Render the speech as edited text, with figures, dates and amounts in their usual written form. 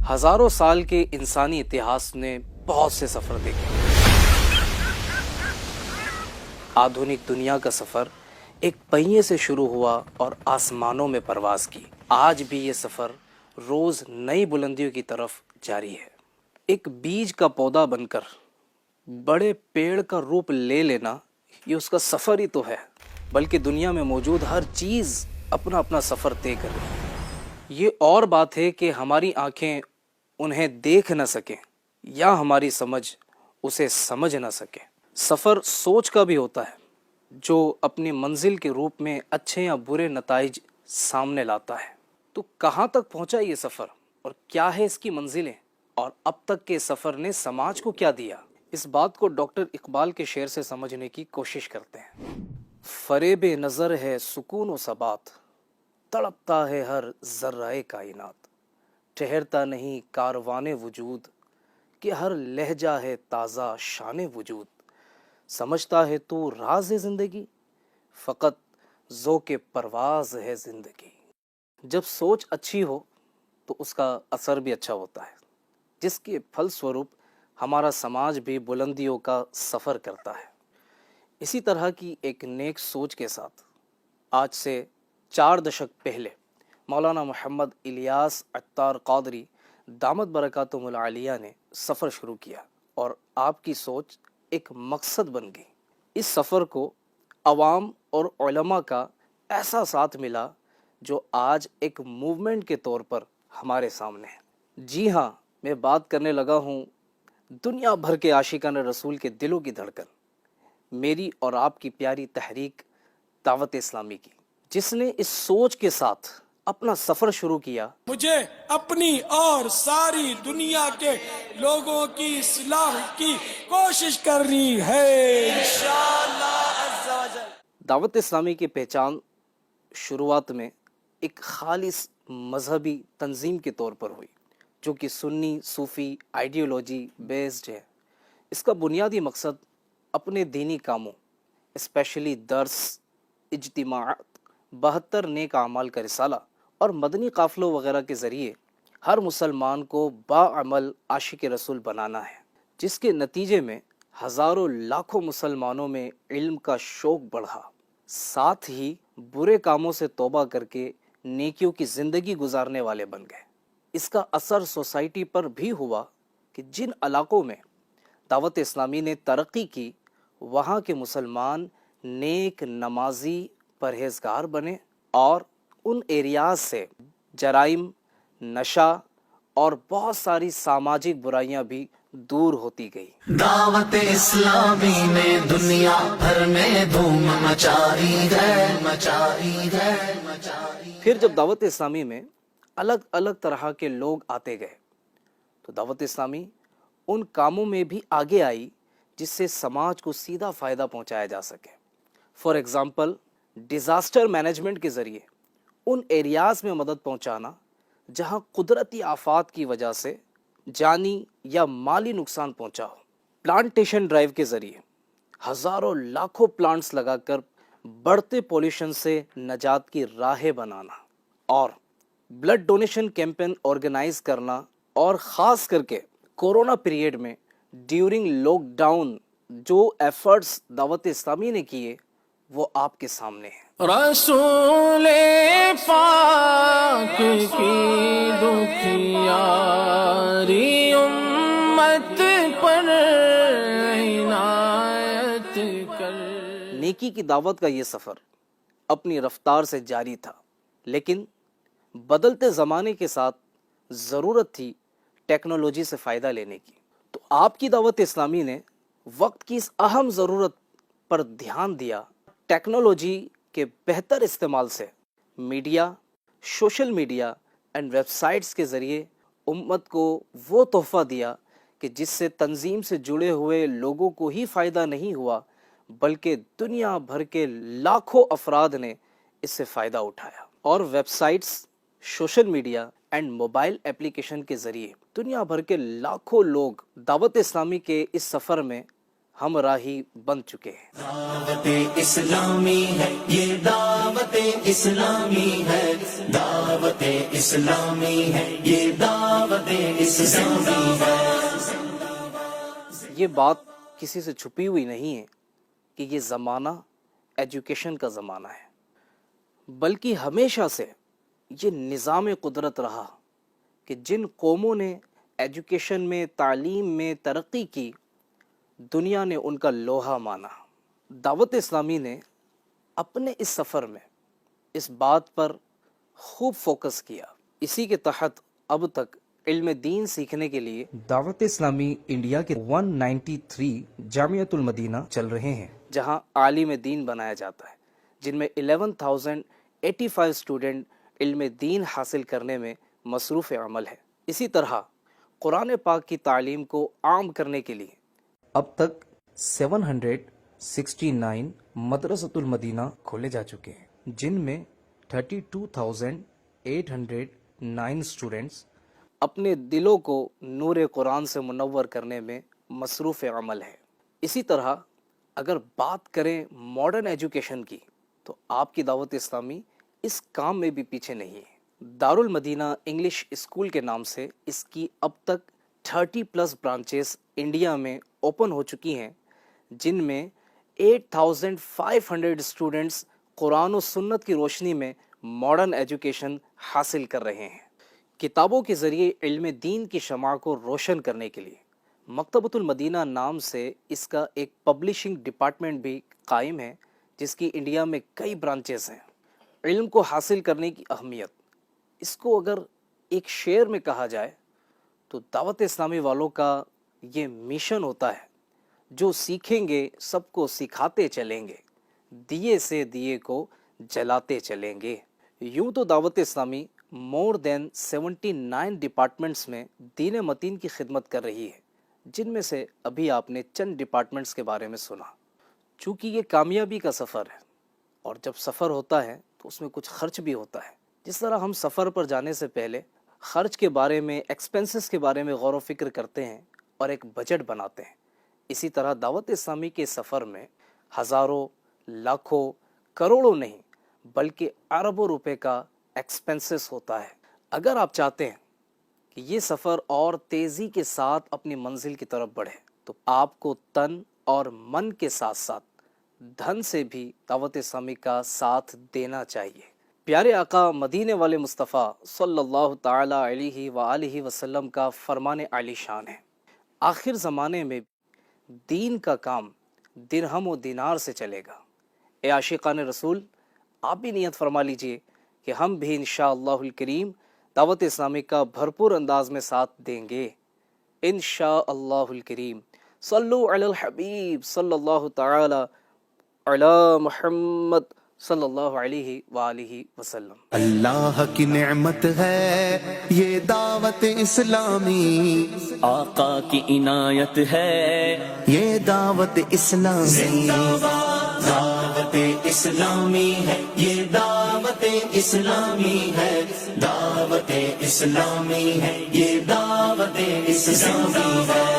ہزاروں سال کے انسانی اتہاس نے بہت سے سفر دیکھے۔ آدھونک دنیا کا سفر ایک پہیے سے شروع ہوا اور آسمانوں میں پرواز کی۔ آج بھی یہ سفر روز نئی بلندیوں کی طرف جاری ہے۔ ایک بیج کا پودا بن کر بڑے پیڑ کا روپ لے لینا، یہ اس کا سفر ہی تو ہے، بلکہ دنیا میں موجود ہر چیز اپنا اپنا سفر طے کر رہی ہے۔ یہ اور بات ہے کہ ہماری آنکھیں انہیں دیکھ نہ سکیں یا ہماری سمجھ اسے سمجھ نہ سکے۔ سفر سوچ کا بھی ہوتا ہے، جو اپنی منزل کے روپ میں اچھے یا برے نتائج سامنے لاتا ہے۔ تو کہاں تک پہنچا یہ سفر اور کیا ہے اس کی منزلیں، اور اب تک کے سفر نے سماج کو کیا دیا، اس بات کو ڈاکٹر اقبال کے شعر سے سمجھنے کی کوشش کرتے ہیں۔ فریب نظر ہے سکون و ثبات، تڑپتا ہے ہر ذرہ کائنات، ٹھہرتا نہیں کاروان وجود، کہ ہر لہجہ ہے تازہ شان وجود، سمجھتا ہے تو راز ہے زندگی، فقط ذوق پرواز ہے زندگی۔ جب سوچ اچھی ہو تو اس کا اثر بھی اچھا ہوتا ہے، جس کے پھل سوروپ ہمارا سماج بھی بلندیوں کا سفر کرتا ہے۔ اسی طرح کی ایک نیک سوچ کے ساتھ آج سے 4 دشک پہلے مولانا محمد الیاس عطار قادری دامت برکاتہم العالیہ نے سفر شروع کیا، اور آپ کی سوچ ایک مقصد بن گئی۔ اس سفر کو عوام اور علماء کا ایسا ساتھ ملا جو آج ایک موومنٹ کے طور پر ہمارے سامنے ہے۔ جی ہاں، میں بات کرنے لگا ہوں دنیا بھر کے عاشقان رسول کے دلوں کی دھڑکن، میری اور آپ کی پیاری تحریک دعوت اسلامی کی، جس نے اس سوچ کے ساتھ اپنا سفر شروع کیا۔ مجھے اپنی اور ساری دنیا کے لوگوں کی اصلاح کی کوشش کرنی ہے انشاءاللہ عز و جل۔ دعوت اسلامی کی پہچان شروعات میں ایک خالص مذہبی تنظیم کے طور پر ہوئی، جو کہ سنی صوفی آئیڈیولوجی بیسڈ ہے۔ اس کا بنیادی مقصد اپنے دینی کاموں، اسپیشلی درس، اجتماعات، 72 نیک اعمال کا رسالہ اور مدنی قافلوں وغیرہ کے ذریعے ہر مسلمان کو باعمل عاشق رسول بنانا ہے، جس کے نتیجے میں ہزاروں لاکھوں مسلمانوں میں علم کا شوق بڑھا، ساتھ ہی برے کاموں سے توبہ کر کے نیکیوں کی زندگی گزارنے والے بن گئے۔ اس کا اثر سوسائٹی پر بھی ہوا کہ جن علاقوں میں دعوت اسلامی نے ترقی کی، وہاں کے مسلمان نیک، نمازی، پرہیزگار بنے، اور ان ایریاز سے جرائم، نشہ اور بہت ساری سماجک برائیاں بھی دور ہوتی گئی۔ دعوت اسلامی نے دنیا بھر میں دھوم مچائی ہے، مچائی ہے، مچائی۔ پھر جب دعوت اسلامی میں الگ الگ طرح کے لوگ آتے گئے، تو دعوت اسلامی ان کاموں میں بھی آگے آئی جس سے سماج کو سیدھا فائدہ پہنچایا جا سکے۔ فار ایگزامپل، ڈیزاسٹر مینجمنٹ کے ذریعے ان ایریاز میں مدد پہنچانا جہاں قدرتی آفات کی وجہ سے جانی یا مالی نقصان پہنچا ہو۔ پلانٹیشن ڈرائیو کے ذریعے ہزاروں لاکھوں پلانٹس لگا کر بڑھتے پولیوشن سے نجات کی راہیں بنانا، اور بلڈ ڈونیشن کیمپین آرگنائز کرنا، اور خاص کر کے کورونا پیریڈ میں ڈیورنگ لاک ڈاؤن جو ایفرٹس دعوت اسلامی نے کیے، وہ آپ کے سامنے ہیں۔ رسول پاک کی دکھیاری امت پر عنایت کر۔ نیکی کی دعوت کا یہ سفر اپنی رفتار سے جاری تھا، لیکن بدلتے زمانے کے ساتھ ضرورت تھی ٹیکنالوجی سے فائدہ لینے کی۔ تو آپ کی دعوت اسلامی نے وقت کی اس اہم ضرورت پر دھیان دیا۔ ٹیکنالوجی کے بہتر استعمال سے media, social media and web sites کے ذریعے امت کو وہ تحفہ دیا کہ جس سے تنظیم سے جڑے ہوئے لوگوں کو ہی فائدہ نہیں ہوا، بلکہ دنیا بھر کے لاکھوں افراد نے اس سے فائدہ اٹھایا۔ اور web sites, social media and mobile application کے ذریعے دنیا بھر کے لاکھوں لوگ دعوت اسلامی کے اس سفر میں ہم راہی بن چکے ہیں۔ دعوت اسلامی ہے یہ، دعوت اسلامی ہے، دعوت دعوت اسلامی ہے، یہ دعوت اسلامی ہے۔ یہ بات کسی سے چھپی ہوئی نہیں ہے کہ یہ زمانہ ایجوکیشن کا زمانہ ہے، بلکہ ہمیشہ سے یہ نظام قدرت رہا کہ جن قوموں نے ایجوکیشن میں، تعلیم میں ترقی کی، دنیا نے ان کا لوہا مانا۔ دعوت اسلامی نے اپنے اس سفر میں اس بات پر خوب فوکس کیا۔ اسی کے تحت اب تک علم دین سیکھنے کے لیے دعوت اسلامی انڈیا کے 193 جامعۃ المدینہ چل رہے ہیں، جہاں عالم دین بنایا جاتا ہے، جن میں 11,085 اسٹوڈنٹ علم دین حاصل کرنے میں مصروف عمل ہے۔ اسی طرح قرآن پاک کی تعلیم کو عام کرنے کے لیے اب تک 769 مدرسۃ المدینہ کھولے جا چکے ہیں، جن میں 32,809 اسٹوڈنٹس اپنے دلوں کو نور قرآن سے منور کرنے میں مصروف عمل ہے۔ اسی طرح اگر بات کریں ماڈرن ایجوکیشن کی، تو آپ کی دعوت اسلامی اس کام میں بھی پیچھے نہیں ہے۔ دارالمدینہ انگلش اسکول کے نام سے اس کی اب تک 30+ برانچز انڈیا میں اوپن ہو چکی ہیں، جن میں 8,500 اسٹوڈنٹس قرآن و سنت کی روشنی میں ماڈرن ایجوکیشن حاصل کر رہے ہیں۔ کتابوں کے ذریعے علم دین کی شمع کو روشن کرنے کے لیے مکتبۃ المدینہ نام سے اس کا ایک پبلشنگ ڈپارٹمنٹ بھی قائم ہے، جس کی انڈیا میں کئی برانچز ہیں۔ علم کو حاصل کرنے کی اہمیت، اس کو اگر ایک شعر میں کہا جائے تو دعوت اسلامی والوں کا یہ مشن ہوتا ہے، جو سیکھیں گے سب کو سکھاتے چلیں گے، دیے سے دیے کو جلاتے چلیں گے۔ یوں تو دعوت اسلامی مور دین 79 ڈپارٹمنٹس میں دین متین کی خدمت کر رہی ہے، جن میں سے ابھی آپ نے چند ڈپارٹمنٹس کے بارے میں سنا۔ چونکہ یہ کامیابی کا سفر ہے، اور جب سفر ہوتا ہے تو اس میں کچھ خرچ بھی ہوتا ہے۔ جس طرح ہم سفر پر جانے سے پہلے خرچ کے بارے میں، ایکسپنسز کے بارے میں غور و فکر کرتے ہیں اور ایک بجٹ بناتے ہیں، اسی طرح دعوت اسلامی کے سفر میں ہزاروں، لاکھوں، کروڑوں نہیں بلکہ اربوں روپے کا ایکسپنسز ہوتا ہے۔ اگر آپ چاہتے ہیں کہ یہ سفر اور تیزی کے ساتھ اپنی منزل کی طرف بڑھے، تو آپ کو تن اور من کے ساتھ ساتھ دھن سے بھی دعوت اسلامی کا ساتھ دینا چاہیے۔ پیارے آقا مدینے والے مصطفیٰ صلی اللہ تعالی علیہ وآلہ وسلم کا فرمان عالی شان ہے، آخر زمانے میں دین کا کام درہم و دینار سے چلے گا۔ اے عاشقان رسول، آپ بھی نیت فرما لیجئے کہ ہم بھی انشاءاللہ الکریم دعوت اسلامی کا بھرپور انداز میں ساتھ دیں گے، انشاءاللہ الکریم۔ صلو علی الحبیب صلی اللہ تعالی علی محمد صلی اللہ علیہ وآلہ وسلم۔ اللہ کی نعمت ہے یہ دعوت اسلامی، آقا کی عنایت ہے یہ دعوت اسلامی، دعوت اسلامی ہے، یہ دعوت اسلامی ہے، دعوت اسلامی ہے، یہ دعوت اسلامی ہے۔